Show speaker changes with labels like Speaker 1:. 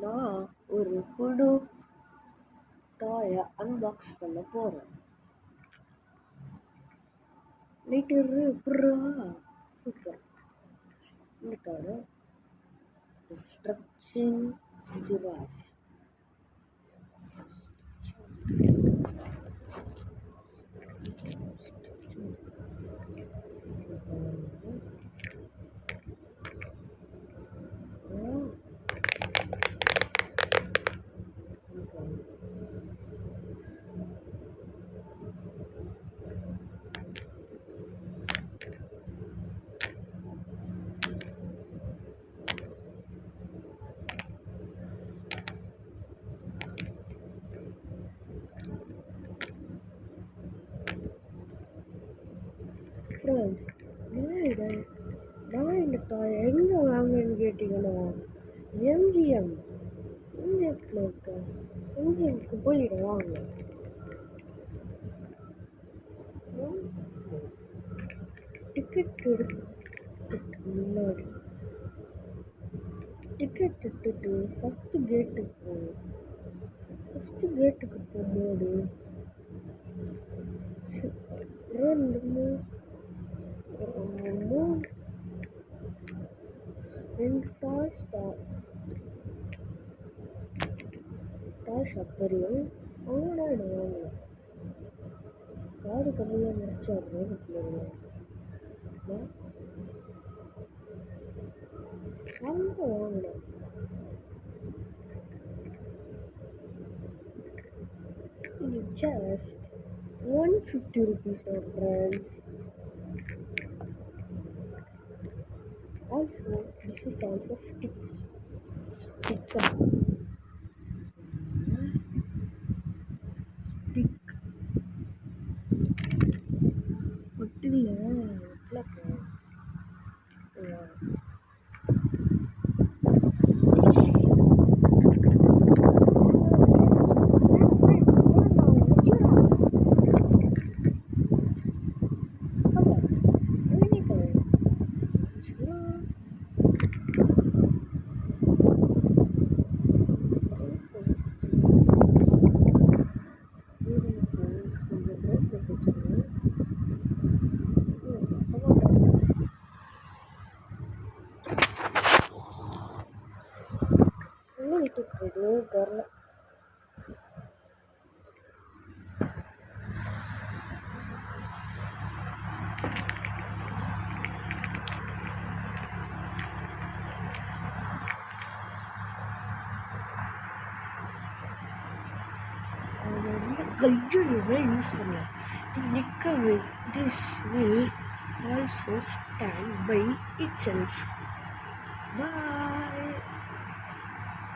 Speaker 1: நான் ஒரு புது டாயை அன்பாக்ஸ் பண்ண போகிறேன். லைட்டரு புறா சூப்பர். இந்த டாய் டிஸ்ட்ரக்ஷன் ஜிராஃப். ஃப்ரெண்ட்ஸ், நான் இந்த டாய் எங்கே வாங்குன்னு கேட்டிங்கன்னா எம்ஜிஎம்ல இருக்க எம்ஜிஎம்க்கு போயிட வாங்க. டிக்கெட் எடுக்கிறதுக்கு முன்னாடி டிக்கெட் எடுத்துட்டு ஃபஸ்ட்டு கேட்டுக்கு போகும்போது ரெண்டு டாய் ஷாப் தெரியும். அவங்களோட வாங்கலாம். யாரு கம்மியாக முடிச்சாரு அவங்க வாங்கலாம். இது just 150 rupees, friends. Also, this is also sticker. ஒட்டில ஃப்ரெண்ட்ஸ். தெரில. கையை யூஸ் பண்ணலாம். This will also stand by itself. Bye.